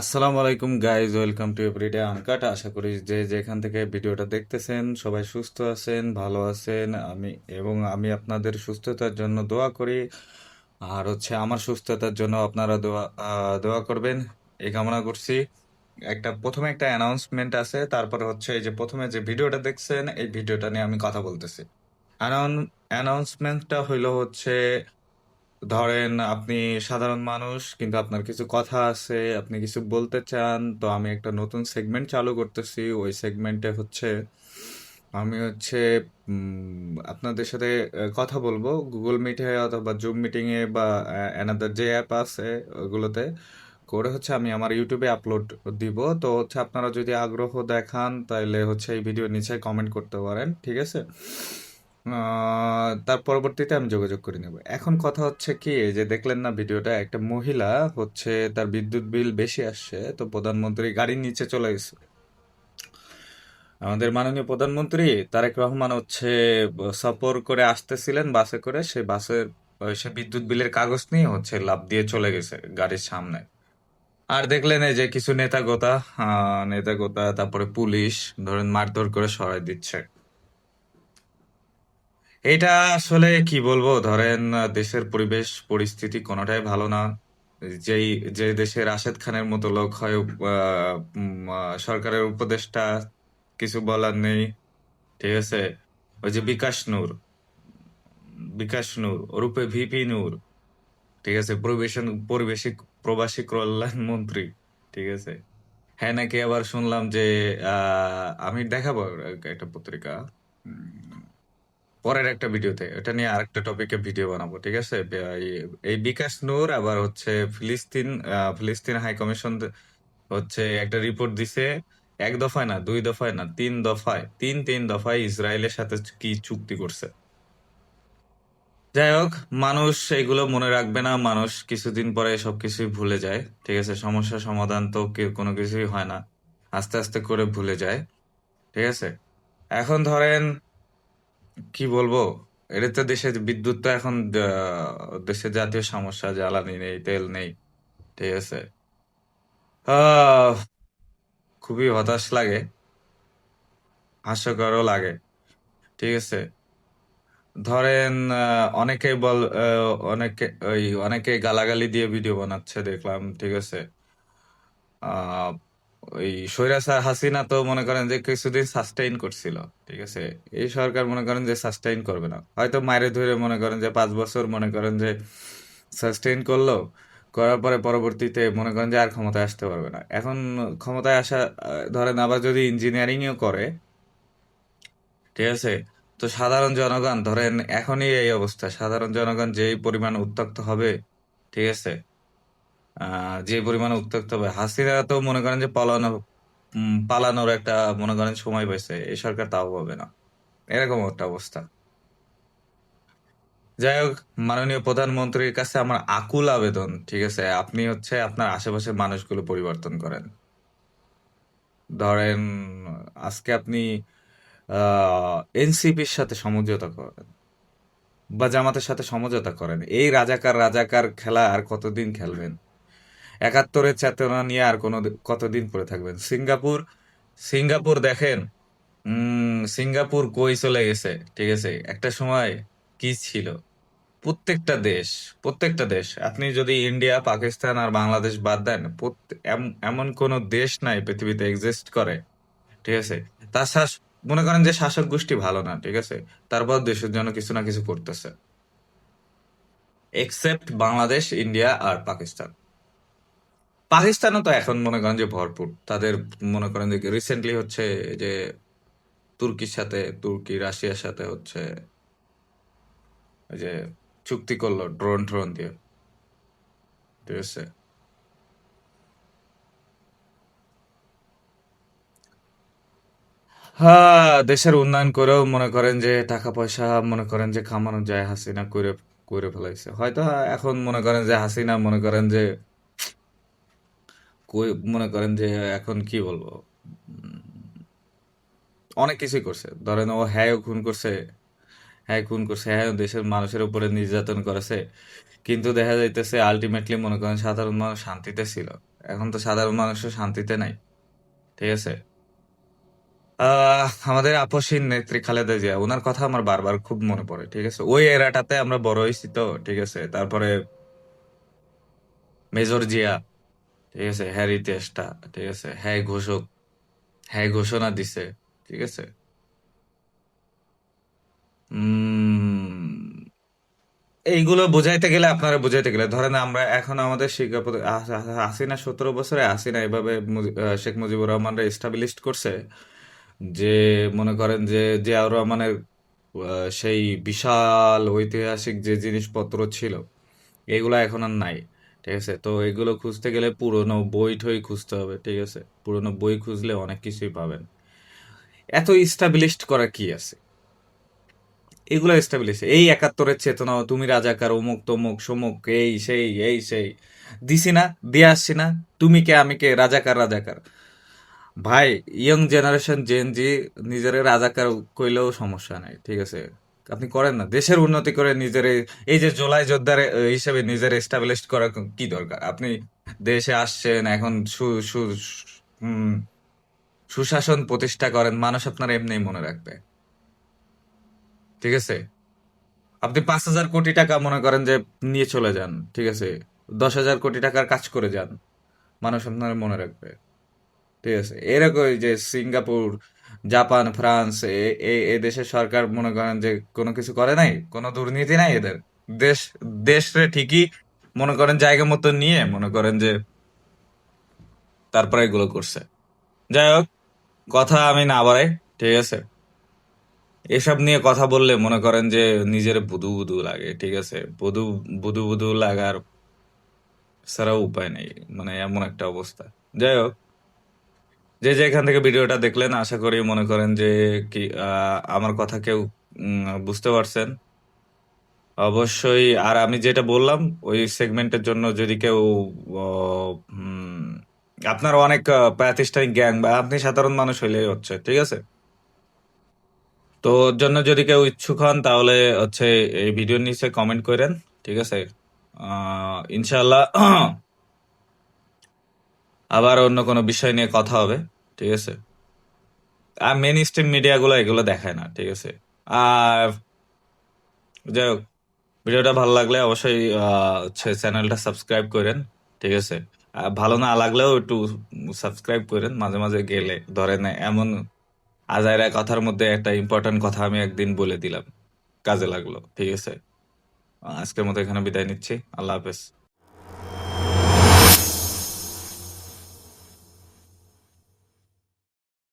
আসসালামু আলাইকুম guys, welcome to everyday uncut. আশা করি যে যেখান থেকে ভিডিওটা দেখতেছেন সবাই সুস্থ আছেন, ভালো আছেন। আমি আপনাদের সুস্থতার জন্য দোয়া করি। আর আমার সুস্থতার জন্য আপনারা দোয়া করবেন, এই কামনা করছি। প্রথমে একটা অ্যানাউন্সমেন্ট আছে, তারপরে এই যে প্রথমে যে ভিডিওটা দেখছেন এই ভিডিওটা নিয়ে আমি কথা বলতেছি। অ্যানাউন্সমেন্টটা হইলো ধরেন আপনি সাধারণ মানুষ, কিন্তু আপনার কিছু কথা আছে, আপনি কিছু বলতে চান, তো আমি একটা নতুন সেগমেন্ট চালু করতেছি। ওই সেগমেন্টে আমি আপনাদের সাথে কথা বলবো গুগল মিটে অথবা জুম মিটিং এ বা অ্যানাদার যে অ্যাপ আছে ওগুলোতে করে আমি আমার ইউটিউবে আপলোড দিব। তো আপনারা যদি আগ্রহ দেখান তাহলে এই ভিডিওর নিচে কমেন্ট করতে পারেন, ঠিক আছে? তার পরবর্তীতে আমি যোগাযোগ করে নেব। এখন কথা কি, এই যে দেখলেন না ভিডিওটা, একটা মহিলা তার বিদ্যুৎ বিল বেশি আসছে, তো প্রধানমন্ত্রী গাড়ির নিচে চলে গেছে। আমাদের মাননীয় প্রধানমন্ত্রী তারেক রহমান সফর করে আসতেছিলেন বাসে করে, সেই বাসের সে বিদ্যুৎ বিলের কাগজ নিয়ে লাফ দিয়ে চলে গেছে গাড়ির সামনে। আর দেখলেন এই যে কিছু নেতা গোতা তারপরে পুলিশ ধরেন মারধর করে সরাই দিচ্ছে। এটা আসলে কি বলবো, ধরেন দেশের পরিবেশ পরিস্থিতি কোনোটাই ভালো না। যেই যে দেশে রাশেদ খানের মতো লোক হয় সরকারের উপদেষ্টা, কিছু বলার নেই, ঠিক আছে? ওই যে বিকাশ নূর ওরূপে ভিপি নূর, ঠিক আছে, প্রবাসী কল্যাণ মন্ত্রী, ঠিক আছে। হ্যাঁ, নাকি আবার শুনলাম যে আমি দেখাবো একটা পত্রিকা, পরের একটা ভিডিওতে এটা নিয়ে আরেকটা টপিকে ভিডিও বানাবো, ঠিক আছে? এই বিকাশ নূর আবার ফিলিস্তিন হাই কমিশন একটা রিপোর্ট দিছে। এক দফায় না, দুই দফায় না, তিন দফায় ইসরায়েলের সাথে কি চুক্তি করছে। যাই হোক, মানুষ এগুলো মনে রাখবে না, মানুষ কিছুদিন পরে সবকিছুই ভুলে যায়, ঠিক আছে? সমস্যা সমাধান তো কোনো কিছুই হয় না, আস্তে আস্তে করে ভুলে যায়, ঠিক আছে? এখন ধরেন কি বলবো, এটা তো দেশের বিদ্যুৎ তো এখন দেশের জাতীয় সমস্যা, জ্বালানি নেই, তেল নেই, ঠিক আছে। আহ খুবই হতাশ লাগে, হাস্যকরও লাগে, ঠিক আছে। ধরেন অনেকে গালাগালি দিয়ে ভিডিও বানাচ্ছে দেখলাম, ঠিক আছে। আহ ওই স্বৈরাচার হাসিনা তো মনে করেন যে কিছুদিন সাস্টেইন করছিল, ঠিক আছে। এই সরকার মনে করেন যে সাস্টেইন করবে না, হয়তো মায়ের ধরে মনে করেন যে 5 বছর মনে করেন যে সাস্টেইন করলো, করার পরে পরবর্তীতে মনে করেন যে আর ক্ষমতায় আসতে পারবে না। এখন ক্ষমতায় আসা, ধরেন আবার যদি ইঞ্জিনিয়ারিংও করে, ঠিক আছে, তো সাধারণ জনগণ ধরেন এখনই এই অবস্থা, সাধারণ জনগণ যেই পরিমাণ উত্তক্ত হবে, ঠিক আছে, যে পরিমাণে উত্তক্ত হবে, হাসিনা তো মনে করেন যে পালানোর একটা মনে করেন সময় পাইছে, এই সরকার তাও পাবে না, এরকম একটা অবস্থা। যাই হোক, মাননীয় প্রধানমন্ত্রীর কাছে আমার আকুল আবেদন, ঠিক আছে, আপনি আপনার আশেপাশের মানুষগুলো পরিবর্তন করেন। ধরেন আজকে আপনি এনসিপির সাথে সমঝোতা করেন বা জামাতের সাথে সমঝোতা করেন, এই রাজাকার রাজাকার খেলা আর কতদিন খেলবেন? 71-এর চেতনা নিয়ে আর কতদিন পরে থাকবেন? সিঙ্গাপুর সিঙ্গাপুর দেখেন, সিঙ্গাপুর কই চলে গেছে, ঠিক আছে। একটা সময় কি ছিল, প্রত্যেকটা দেশ আপনি যদি ইন্ডিয়া পাকিস্তান আর বাংলাদেশ বাদ দেন, এমন কোন দেশ নাই পৃথিবীতে এক্সিস্ট করে, ঠিক আছে। তার মনে করেন যে শাসক গোষ্ঠী ভালো না, ঠিক আছে, তারপর দেশের জন্য কিছু না কিছু করতেছে, এক্সেপ্ট বাংলাদেশ, ইন্ডিয়া আর পাকিস্তান। পাকিস্তানও তো এখন মনে করেন যে ভরপুর তাদের, মনে করেন যে রিসেন্টলি যে তুর্কি রাশিয়ার সাথে ওই যে চুক্তি করলো ড্রোন ড্রোন দিয়ে, ঠিক আছে। হ্যাঁ, দেশের উন্নয়ন করেও মনে করেন যে টাকা পয়সা মনে করেন যে কামানো যায়, হাসিনা করে করে ফেলাইছে হয়তো। এখন মনে করেন যে হাসিনা মনে করেন যে মনে করেন যে এখন কি বলবো, উম, অনেক কিছুই করছে। ধরেন ও হ্যাঁ খুন করছে, হ্যাঁ দেশের মানুষের উপরে নির্যাতন করেছে, কিন্তু দেখা যাইতেছে আলটিমেটলি মনে করেন সাধারণ মানুষ শান্তিতে ছিল। এখন তো সাধারণ মানুষের শান্তিতে নাই, ঠিক আছে। আমাদের আপসহীন নেত্রী খালেদা জিয়া, ওনার কথা আমার বারবার খুব মনে পড়ে, ঠিক আছে। ওই এরাটাতে আমরা বড় হয়েছি তো, ঠিক আছে। তারপরে মেজর জিয়া, ঠিক আছে, হ্যার ইতিহাসটা, ঠিক আছে, হ্যাঁ ঘোষক, হ্যাঁ ঘোষণা দিছে, ঠিক আছে। উম এইগুলো বোঝাইতে গেলে, আপনারা বোঝাইতে গেলে, ধরেন আমরা এখন আমাদের শিক্ষা হাসিনা 17 বছরে হাসিনা এভাবে শেখ মুজিবুর রহমানরা এস্টাবলিশড করছে যে, মনে করেন যে জিয়াউর রহমানের সেই বিশাল ঐতিহাসিক যে জিনিসপত্র ছিল, এগুলো এখন আর নাই, ঠিক আছে। তো এগুলো খুঁজতে গেলে পুরনো বই টই খুঁজতে হবে, ঠিক আছে। পুরনো বই খুঁজলে অনেক কিছুই পাবেন। এত ইস্টাবলিশড করা কি আছে? এগুলো এস্টাবলিশ, এই 71-এর চেতনা, তুমি রাজাকার, অমুক তমুক সমুক, এই সেই দিছি না, দিয়ে আসছি না, তুমি কে আমি কে, রাজাকার রাজাকার। ভাই, ইয়ং জেনারেশন জেন জি নিজের রাজাকার কইলেও সমস্যা নাই, ঠিক আছে। আপনি করেন না, দেশের উন্নতি করে নিজের এই যে জোলাই যোদ্ধার হিসেবে নিজের এস্টাবলিশ করার কি দরকার? আপনি দেশে আসছেন এখন, উম, সুশাসন প্রতিষ্ঠা করেন, মানুষ আপনার এমনিই মনে রাখবে, ঠিক আছে। আপনি 5,000 কোটি টাকা মনে করেন যে নিয়ে চলে যান, ঠিক আছে। 10,000 কোটি টাকার কাজ করে যান, মানুষ আপনার মনে রাখবে, ঠিক আছে। এরকম যে সিঙ্গাপুর, জাপান, ফ্রান্স, এ দেশের সরকার মনে করেন যে কোনো কিছু করে নাই, কোনো দুর্নীতি নাই এদের। দেশ দেশে ঠিকই মনে করেন জায়গা মতো নিয়ে মনে করেন যে তারপরে এগুলো করছে। যাই হোক, কথা আমি না বাড়াই, ঠিক আছে। এসব নিয়ে কথা বললে মনে করেন যে নিজের বুধু বুধু লাগে, ঠিক আছে। বুধু বুধু বুধু লাগার ছাড়াও উপায় নেই, মানে এমন একটা অবস্থা। যাই হোক, যে এখান থেকে ভিডিওটা দেখলেন, আশা করি মনে করেন যে কি আমার কথা কেউ বুঝতে পারছেন অবশ্যই। আর আমি যেটা বললাম ওই সেগমেন্টের জন্য যদি কেউ আপনার অনেক প্রাতিষ্ঠানিক জ্ঞান বা আপনি সাধারণ মানুষ হইলেই হচ্ছে, ঠিক আছে। তো ওর জন্য যদি কেউ ইচ্ছুক হন তাহলে হচ্ছে এই ভিডিওর নিচে কমেন্ট করেন, ঠিক আছে। ইনশাল্লাহ আবার অন্য কোনো বিষয় নিয়ে কথা হবে, ঠিক আছে। আর মেন স্ট্রিম মিডিয়াগুলো এগুলো দেখায় না, ঠিক আছে। আর যাই হোক, ভিডিওটা ভালো লাগলে অবশ্যই হচ্ছে চ্যানেলটা সাবস্ক্রাইব করেন, ঠিক আছে। আর ভালো না লাগলেও একটু সাবস্ক্রাইব করেন মাঝে মাঝে গেলে, ধরেন এমন আজাইরা কথার মধ্যে একটা ইম্পর্টেন্ট কথা আমি একদিন বলে দিলাম, কাজে লাগলো, ঠিক আছে। আজকের মতো এখানে বিদায় নিচ্ছি, আল্লাহ হাফেজ।